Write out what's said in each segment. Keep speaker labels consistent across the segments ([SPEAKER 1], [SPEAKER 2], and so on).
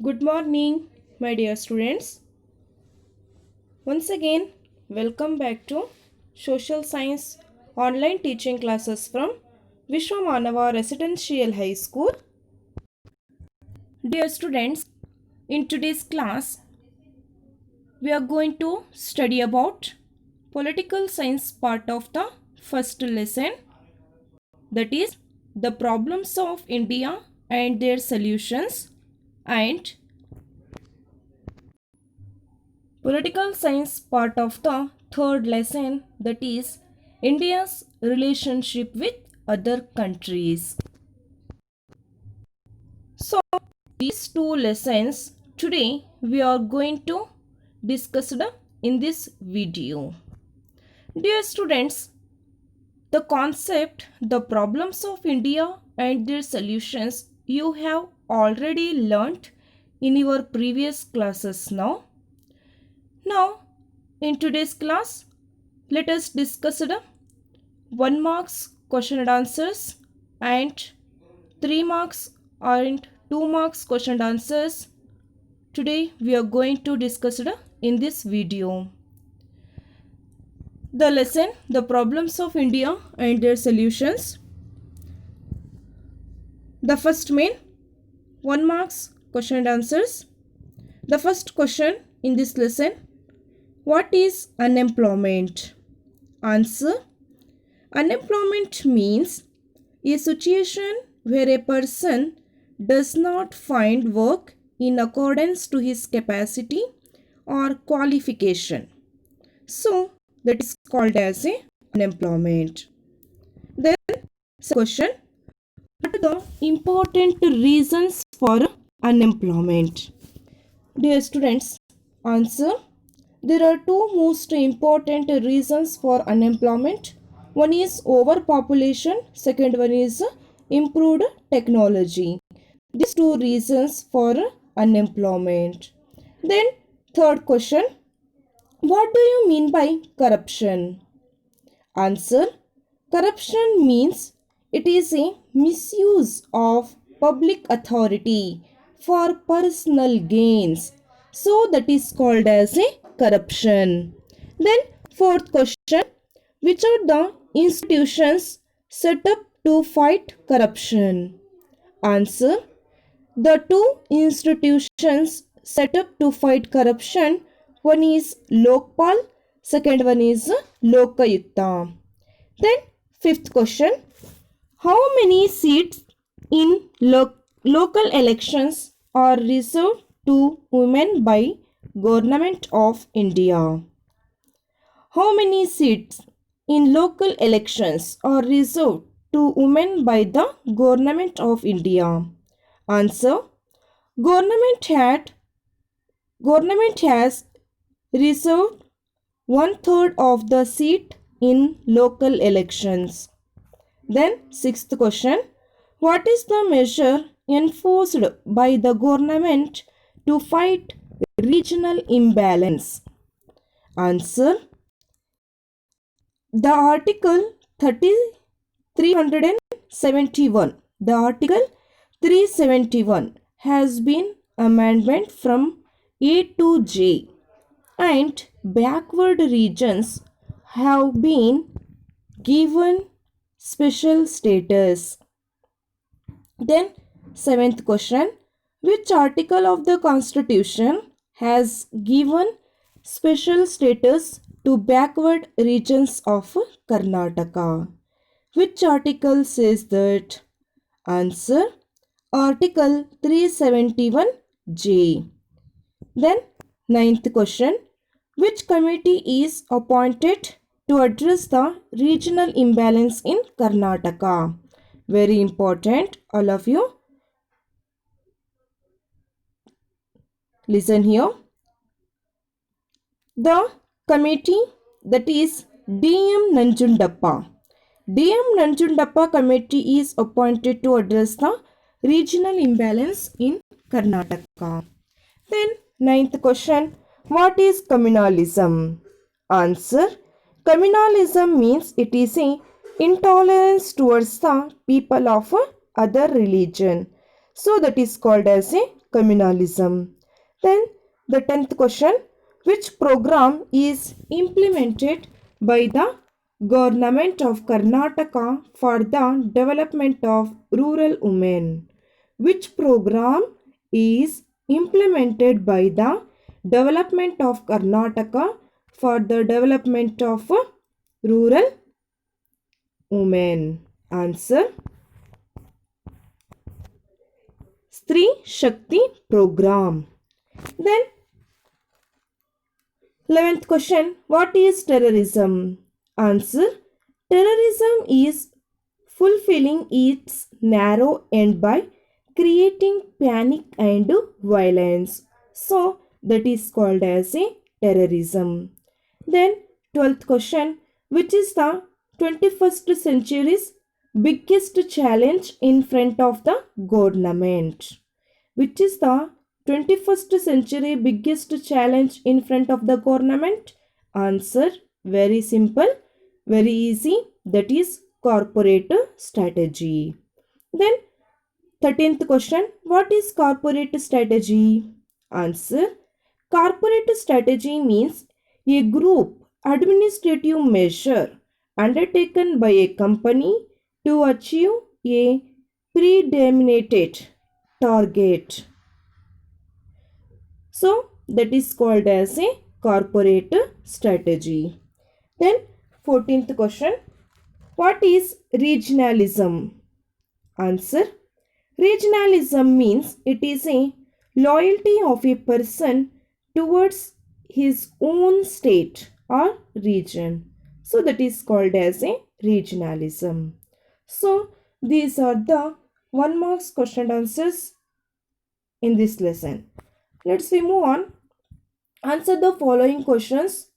[SPEAKER 1] Good morning, my dear students. Once again, welcome back to Social Science online teaching classes from Vishwamanava Residential High School. Dear students, in today's class, we are going to study about political science part of the first lesson, that is the problems of India and their solutions, and political science part of the third lesson, that is India's relationship with other countries. So these two lessons today we are going to discuss in this video. Dear students, the concept, the problems of India and their solutions you have already learnt in your previous classes now. Now, in today's class, let us discuss the 1 marks question and answers and 3 marks and 2 marks question and answers. Today we are going to discuss in this video. The lesson, the problems of India and their solutions. The first main 1 marks question and answers. The first question in this lesson, what is unemployment? Answer, unemployment means a situation where a person does not find work in accordance to his capacity or qualification. So that is called as a unemployment. Then question, what are the important reasons for unemployment? Dear students, answer, there are two most important reasons for unemployment. One is overpopulation, second one is improved technology. These two reasons for unemployment. Then third question, what do you mean by corruption? Answer, corruption means it is a misuse of public authority for personal gains. So that is called as a corruption. Then fourth question, which are the institutions set up to fight corruption? Answer, the two institutions set up to fight corruption, one is Lokpal, second one is Lokayukta. Then fifth question, how many seats in local elections are reserved to women by Government of India? How many seats in local elections are reserved to women by the Government of India? Answer, Government has reserved 1/3 of the seat in local elections. Then sixth question, what is the measure enforced by the government to fight regional imbalance? Answer, the Article 371. The Article 371 has been amendment from A to J, and backward regions have been given special status. Then seventh question, which article of the Constitution has given special status to backward regions of Karnataka? Which article says that? Answer, Article 371J. Then ninth question, which committee is appointed to address the regional imbalance in Karnataka? Very important, all of you. Listen here. The committee, that is DM Nanjundappa. DM Nanjundappa committee is appointed to address the regional imbalance in Karnataka. Then ninth question, what is communalism? Answer, communalism means it is a intolerance towards the people of other religion. So that is called as a communalism. Then the 10th question, which program is implemented by the government of Karnataka for the development of rural women? Which program is implemented by the development of Karnataka for the development of rural women? Answer, Stree Shakti program. Then 11th question, what is terrorism? Answer, terrorism is fulfilling its narrow end by creating panic and violence. So that is called as a terrorism. Then 12th question, which is the 21st century's biggest challenge in front of the government? Which is the 21st century biggest challenge in front of the government? Answer, very simple, very easy, that is corporate strategy. Then 13th question, what is corporate strategy? Answer, corporate strategy means a group administrative measure undertaken by a company to achieve a predetermined target. So that is called as a corporate strategy. Then 14th question, what is regionalism? Answer, regionalism means it is a loyalty of a person towards his own state or region. So that is called as a regionalism. So these are the 1 marks question answers in this lesson. Let's move on. Answer the following questions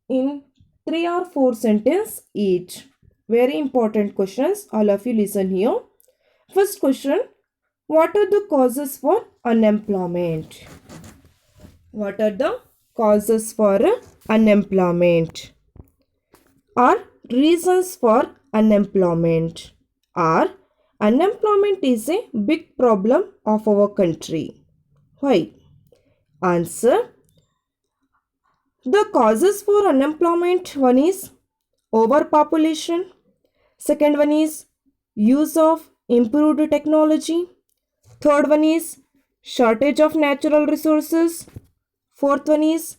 [SPEAKER 1] in 3 or 4 sentences each. Very important questions. All of you listen here. First question, what are the causes for unemployment? What are the causes for unemployment? Or reasons for unemployment? Or unemployment is a big problem of our country. Why? Answer, the causes for unemployment, one is overpopulation, second one is use of improved technology, third one is shortage of natural resources, fourth one is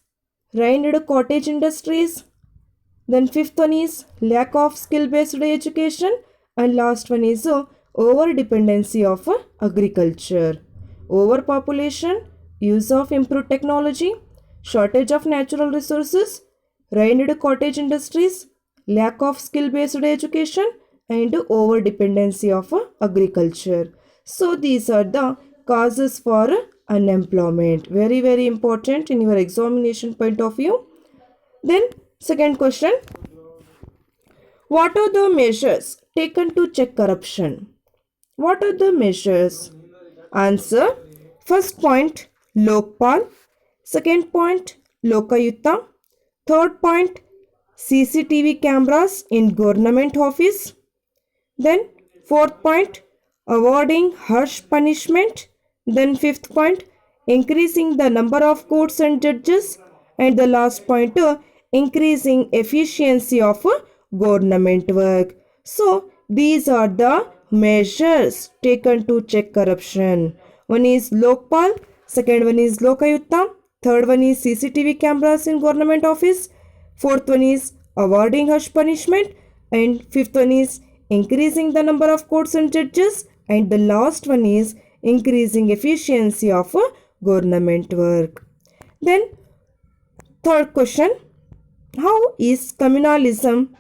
[SPEAKER 1] rained cottage industries, then fifth one is lack of skill based education, and last one is over dependency of agriculture. Overpopulation, use of improved technology, shortage of natural resources, rained cottage industries, lack of skill based education, and over dependency of agriculture. So these are the causes for unemployment. Very, very important in your examination point of view. Then second question, what are the measures taken to check corruption? What are the measures? Answer, first point Lokpal, second point Lokayuta, third point CCTV cameras in government office, then fourth point awarding harsh punishment, then fifth point increasing the number of courts and judges, and the last point increasing efficiency of government work. So these are the measures taken to check corruption. One is Lokpal, second one is Lokayuta, third one is CCTV cameras in government office, fourth one is awarding harsh punishment, and fifth one is increasing the number of courts and judges, and the last one is increasing efficiency of government work. Then third question, how is communalism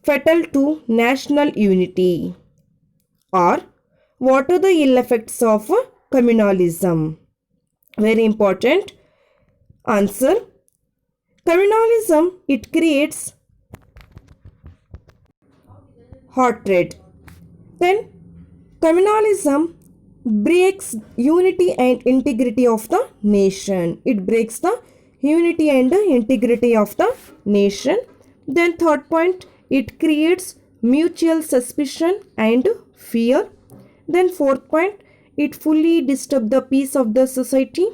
[SPEAKER 1] fatal to national unity? Or what are the ill effects of communalism? Very important. Answer, communalism, it creates hatred. Then communalism breaks unity and integrity of the nation. It breaks the unity and integrity of the nation. Then third point, it creates mutual suspicion and fear. Then fourth point, it fully disturb the peace of the society.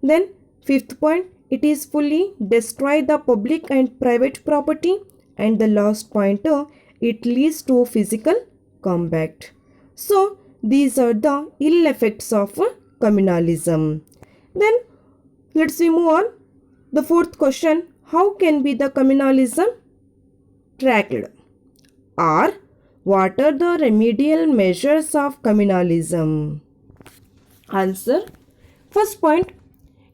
[SPEAKER 1] Then fifth point, it is fully destroy the public and private property. And the last point, it leads to physical combat. So these are the ill effects of communalism. Then let's we move on. The fourth question, how can be the communalism tracked? Or what are the remedial measures of communalism? Answer. First point,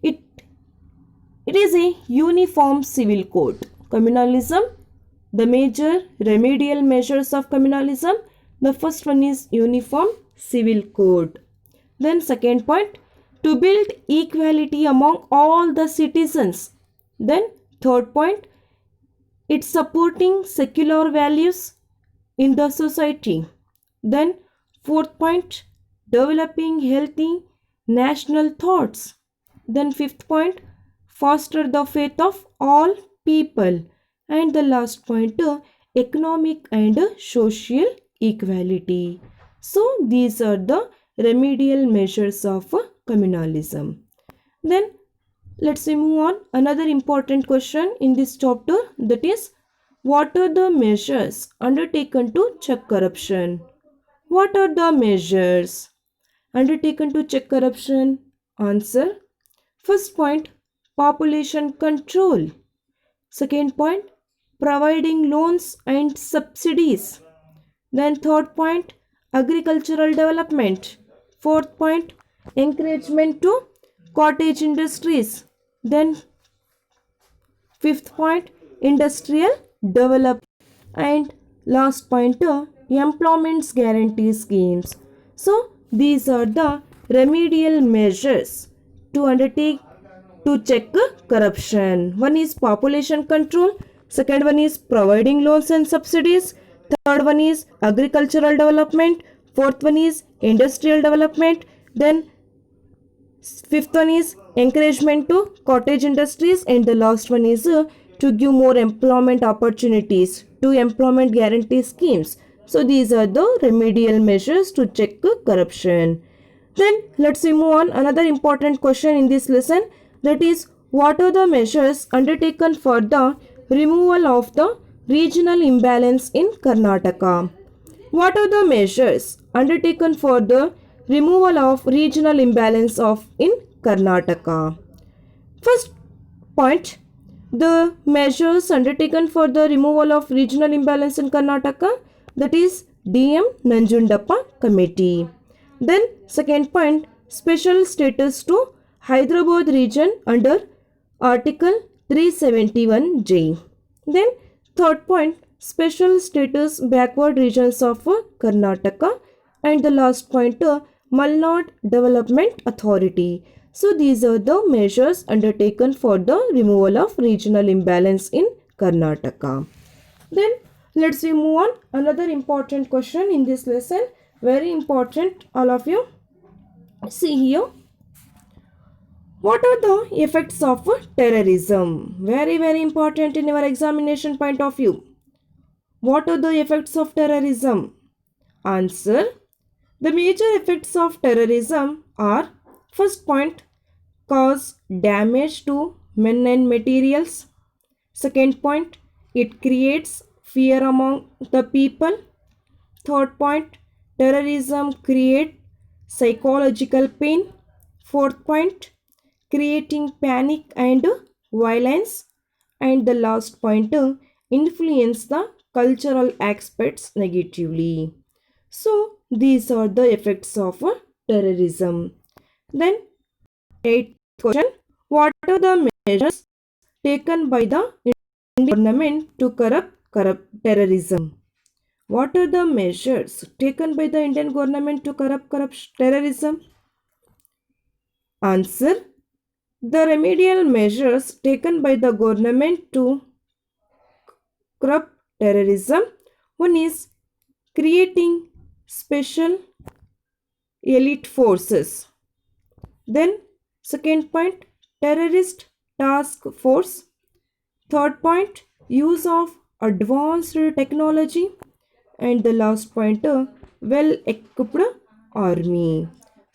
[SPEAKER 1] it is a uniform civil code. Communalism, the major remedial measures of communalism, the first one is uniform civil code. Then second point, to build equality among all the citizens. Then third point, it's supporting secular values in the society. Then fourth point, developing healthy national thoughts. Then fifth point, foster the faith of all people. And the last point, economic and social equality. So these are the remedial measures of communalism. Then let's move on. Another important question in this chapter, that is, what are the measures undertaken to check corruption? What are the measures undertaken to check corruption? Answer. First point, population control. Second point, providing loans and subsidies. Then third point, agricultural development. Fourth point, encouragement to cottage industries. Then fifth point, industrial development. And last point, employment guarantee schemes. So these are the remedial measures to undertake to check corruption. One is population control, second one is providing loans and subsidies, third one is agricultural development, fourth one is industrial development, then fifth one is encouragement to cottage industries, and the last one is to give more employment opportunities to employment guarantee schemes. So these are the remedial measures to check corruption. Then let's move on. Another important question in this lesson, that is, what are the measures undertaken for the removal of the regional imbalance in Karnataka? What are the measures undertaken for the removal of regional imbalance in Karnataka? First point, the measures undertaken for the removal of regional imbalance in Karnataka, that is DM Nanjundappa Committee. Then second point, special status to Hyderabad region under Article 371J. Then third point, special status backward regions of Karnataka. And the last point, Malnad Development Authority. So these are the measures undertaken for the removal of regional imbalance in Karnataka. Then let's move on. Another important question in this lesson, very important, all of you. See here. What are the effects of terrorism? Very, very important in our examination point of view. What are the effects of terrorism? Answer. The major effects of terrorism are, first point, cause damage to men and materials. Second point, it creates fear among the people. Third point, terrorism create psychological pain. Fourth point, creating panic and violence. And the last point, influence the cultural aspects negatively. So these are the effects of terrorism. Then eighth question, what are the measures taken by the Indian government to corrupt terrorism? What are the measures taken by the Indian government to corrupt terrorism? Answer. The remedial measures taken by the government to curb terrorism, one is creating special elite forces. Then second point, terrorist task force. Third point, use of advanced technology. And the last point, well equipped army.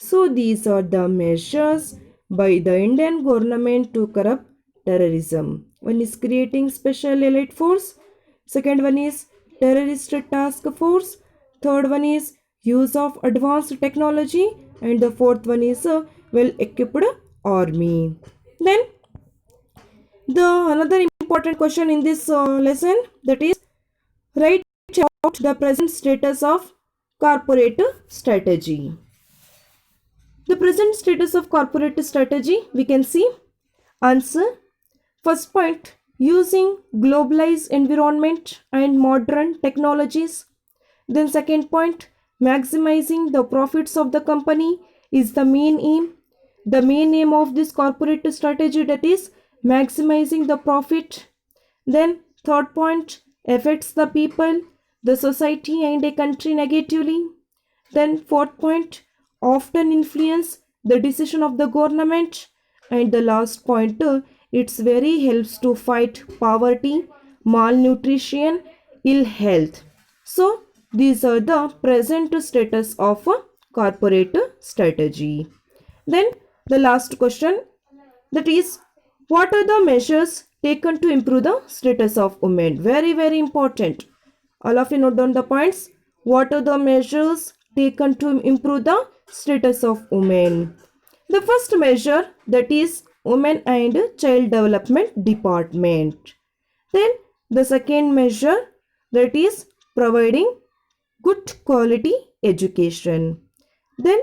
[SPEAKER 1] So these are the measures by the Indian government to curb terrorism. One is creating special elite force. Second one is terrorist task force. Third one is use of advanced technology. And the fourth one is a well-equipped army. Then the another important question in this lesson, that is write out the present status of corporate strategy. The present status of corporate strategy, we can see. Answer. First point, using globalized environment and modern technologies. Then second point, maximizing the profits of the company is the main aim. The main aim of this corporate strategy, that is maximizing the profit. Then third point, affects the people, the society and a country negatively. Then fourth point, often influence the decision of the government. And the last point, it's very helps to fight poverty, malnutrition, ill health. So these are the present status of a corporate strategy. Then the last question, that is what are the measures taken to improve the status of women? Very, very important. All of you note down the points. What are the measures taken to improve the status of women? The first measure, that is Women and Child Development Department. Then the second measure, that is providing good quality education. Then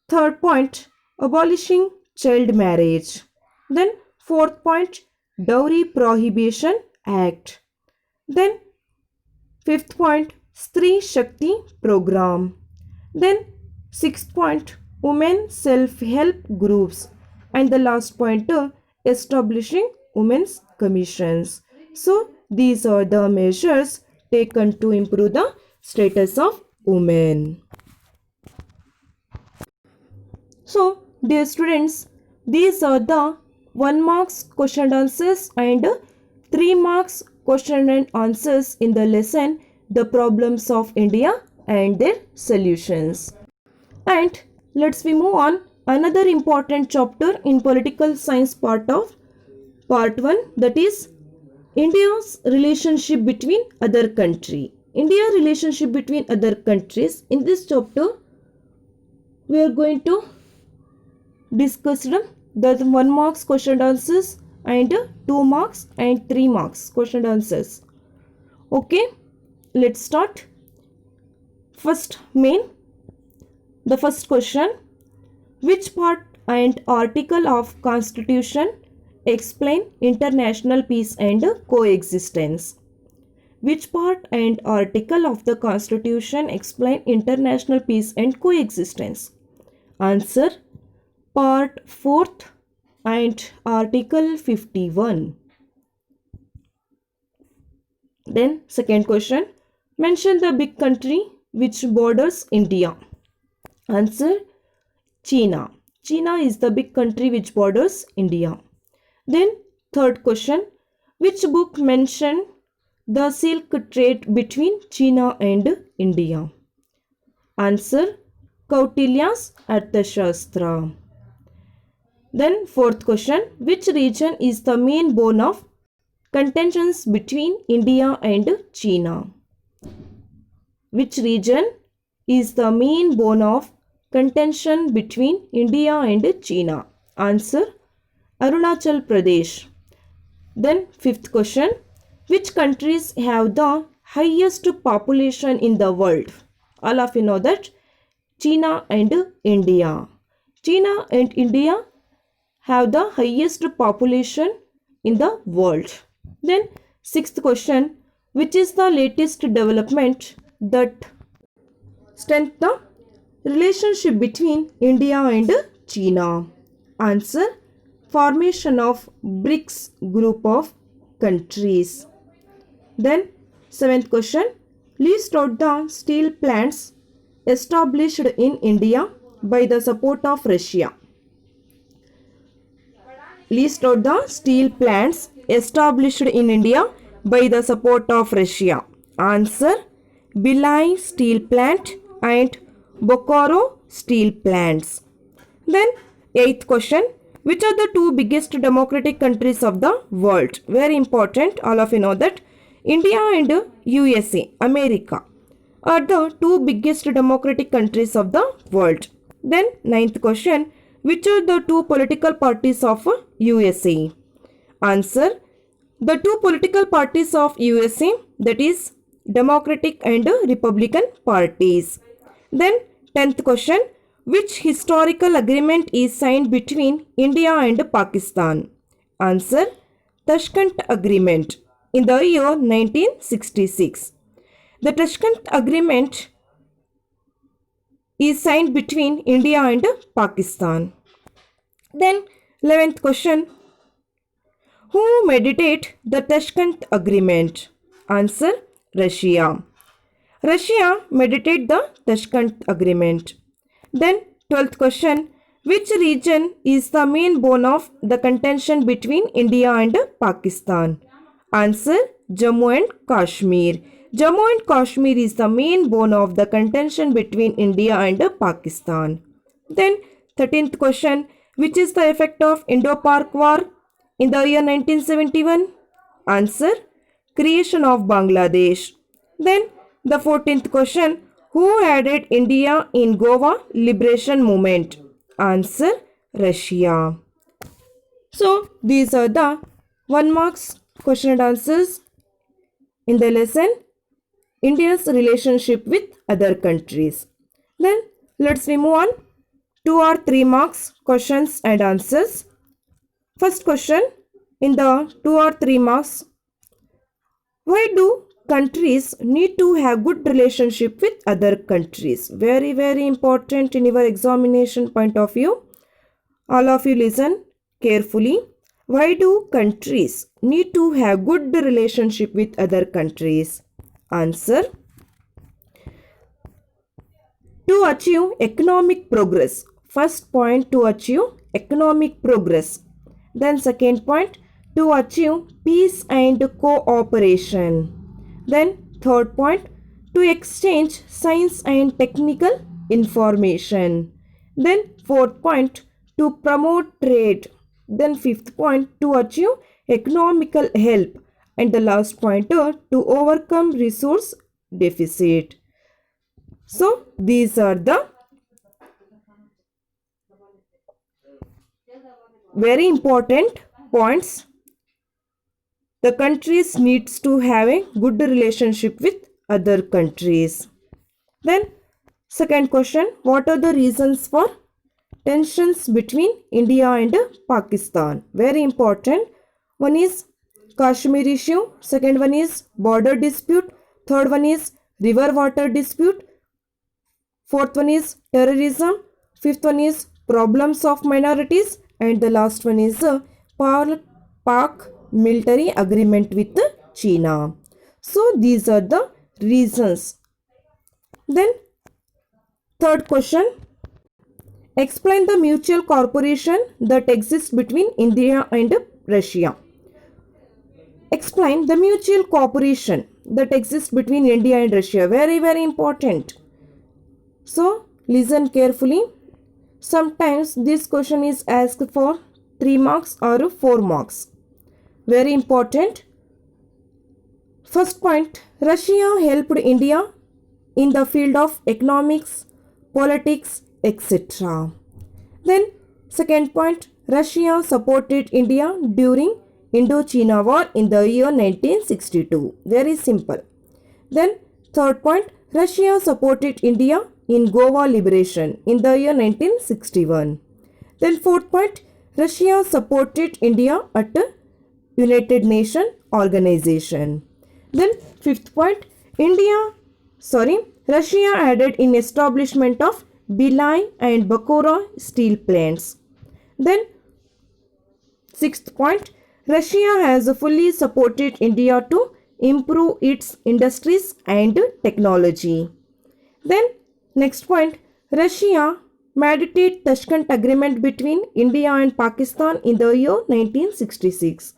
[SPEAKER 1] third point, abolishing child marriage. Then fourth point, Dowry Prohibition Act. Then fifth point, Stree Shakti program. Then sixth point, women self-help groups. And the last point, establishing women's commissions. So these are the measures taken to improve the status of women. So dear students, these are the 1 marks question and answers and 3 marks question and answers in the lesson The Problems of India and Their Solutions. And let's we move on another important chapter in political science part of part 1, that is India's relationship between other country. India relationship between other countries. In this chapter we are going to discuss the 1 marks question and answers and 2 marks and 3 marks question and answers. Okay, let's start. First the first question, which part and article of Constitution explain international peace and coexistence? Which part and article of the Constitution explain international peace and coexistence? Answer, part 4th and article 51. Then second question, mention the big country which borders India. Answer, China. China is the big country which borders India. Then third question, which book mentioned the silk trade between China and India? Answer, Kautilya's Arthashastra. Then fourth question, which region is the main bone of contentions between India and China? Which region is the main bone of contention between India and China? Answer, Arunachal Pradesh. Then fifth question, which countries have the highest population in the world? All of you know that China and India. China and India have the highest population in the world. Then sixth question, which is the latest development that strengthens the relationship between India and China? Answer, formation of BRICS group of countries. Then seventh question, list out the steel plants established in India by the support of Russia. List out the steel plants established in India by the support of Russia. Answer, Bhilai Steel Plant and Bokaro steel plants. Then 8th question, which are the two biggest democratic countries of the world? Very important, all of you know that India and USA, America are the two biggest democratic countries of the world. Then 9th question, which are the two political parties of USA? Answer, the two political parties of USA, that is Democratic and Republican parties. Then 10th question, which historical agreement is signed between India and Pakistan? Answer, Tashkent Agreement in the year 1966. The Tashkent Agreement is signed between India and Pakistan. Then 11th question, who mediated the Tashkent Agreement? Answer, Russia. Russia mediated the Tashkent Agreement. Then 12th question, which region is the main bone of the contention between India and Pakistan? Answer, Jammu and Kashmir. Jammu and Kashmir is the main bone of the contention between India and Pakistan. Then 13th question, which is the effect of Indo-Pak War in the year 1971? Answer, creation of Bangladesh. Then the 14th question, who aided India in Goa liberation movement? Answer, Russia. So these are the 1 marks question and answers in the lesson India's relationship with other countries. Then let's move on. 2 or 3 marks questions and answers. First question in the 2 or 3 marks, why do countries need to have good relationship with other countries? Very, very important in your examination point of view. All of you listen carefully. Why do countries need to have good relationship with other countries? Answer, to achieve economic progress. First point, to achieve economic progress. Then second point, to achieve peace and cooperation. Then third point, to exchange science and technical information. Then fourth point, to promote trade. Then fifth point, to achieve economical help. And the last point, to overcome resource deficit. So these are the very important points. The countries needs to have a good relationship with other countries. Then second question, what are the reasons for tensions between India and Pakistan? Very important. One is Kashmir issue, second one is border dispute, third one is river water dispute, fourth one is terrorism, fifth one is problems of minorities, and the last one is Pak military agreement with China. So these are the reasons. Then third question, explain the mutual cooperation that exists between India and Russia. Explain the mutual cooperation that exists between India and Russia. Very, very important. So listen carefully. Sometimes this question is asked for 3 marks or 4 marks. Very important. First point, Russia helped India in the field of economics, politics, etc. Then second point, Russia supported India during Indochina War in the year 1962. Very simple. Then third point, Russia supported India in Goa liberation in the year 1961. Then fourth point, Russia supported India at United Nations organization. Then fifth point, Russia aided in establishment of Bhilai and Bankura steel plants. Then sixth point, Russia has fully supported India to improve its industries and technology. Then next point, Russia mediated Tashkent Agreement between India and Pakistan in the year 1966.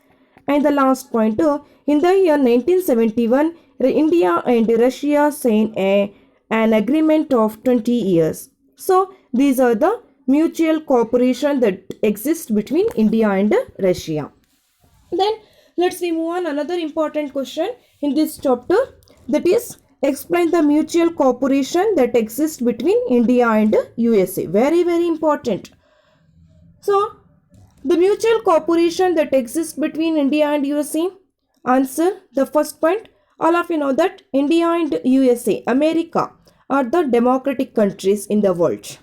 [SPEAKER 1] And the last point, in the year 1971, India and Russia signed an agreement of 20 years. So these are the mutual cooperation that exists between India and Russia. Then let's we move on another important question in this chapter, that is explain the mutual cooperation that exists between India and USA. Very very important. So the mutual cooperation that exists between India and USA. Answer the first point. All of you know that India and USA, America, are the democratic countries in the world.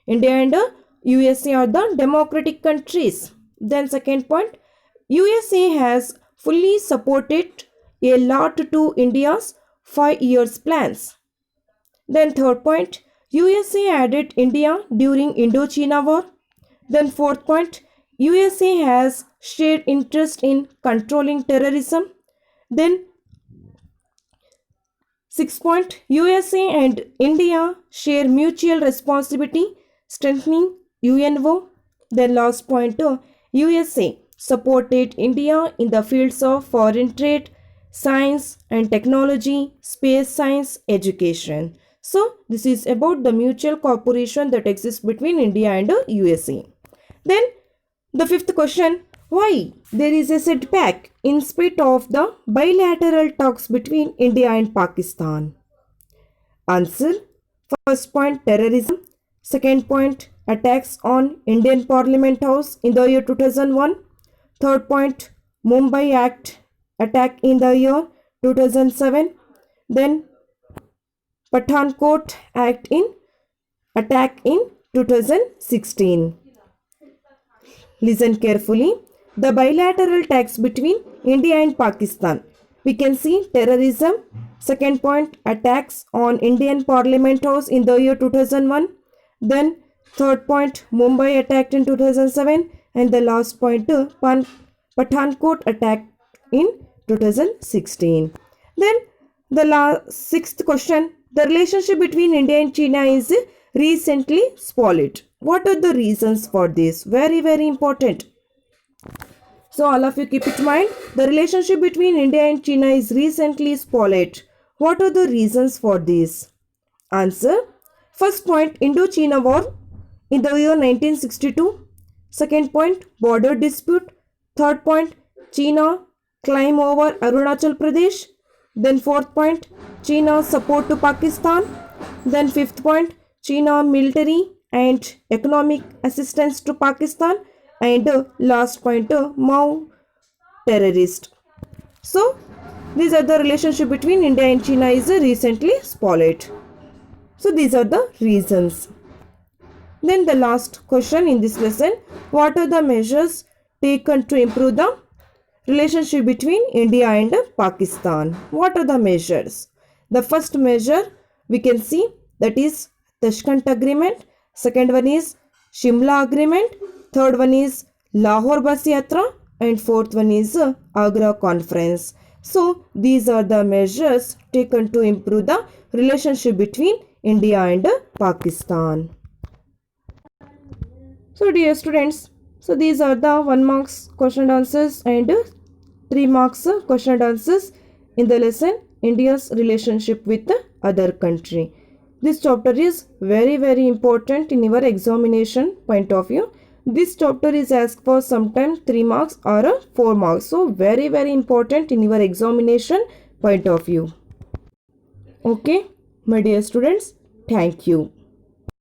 [SPEAKER 1] India and USA are the democratic countries. Then second point, USA has fully supported a lot to India's 5 years plans. Then third point, USA added India during Indochina War. Then fourth point, USA has shared interest in controlling terrorism. Then sixth point, USA and India share mutual responsibility strengthening UNO. Then last point, USA supported India in the fields of foreign trade, science and technology, space science, education. So this is about the mutual cooperation that exists between India and USA. Then the fifth question, why there is a setback in spite of the bilateral talks between India and Pakistan? Answer, first point, terrorism. Second point, attacks on Indian Parliament House in the year 2001. Third point, Mumbai Act attack in the year 2007. Then Pathankot Act in attack in 2016. Listen carefully. The bilateral talks between India and Pakistan. We can see terrorism. Second point, attacks on Indian Parliament House in the year 2001. Then third point, Mumbai attack in 2007. And the last point, Pathankot attack in 2016. Then the sixth question, the relationship between India and China is recently spoiled. What are the reasons for this? Very very important. So all of you keep it in mind. The relationship between India and China is recently spoiled. What are the reasons for this? Answer, first point, Indochina War in the year 1962. Second point, border dispute. Third point, China climb over Arunachal Pradesh. Then fourth point, China's support to Pakistan. Then fifth point, China military and economic assistance to Pakistan. And last point, Mao terrorist. So these are the relationship between India and China is recently spoiled. So these are the reasons. Then the last question in this lesson, what are the measures taken to improve the relationship between India and Pakistan? What are the measures? The first measure we can see, that is Tashkent Agreement. Second one is Shimla Agreement. Third one is Lahore Bus Yatra. And fourth one is Agra Conference. So these are the measures taken to improve the relationship between India and Pakistan. So dear students, so these are the 1 marks question and answers and 3 marks question and answers in the lesson India's relationship with the other country. This chapter is very very important in your examination point of view. This chapter is asked for sometimes 3 marks or 4 marks. So very very important in your examination point of view. Okay, my dear students, thank you.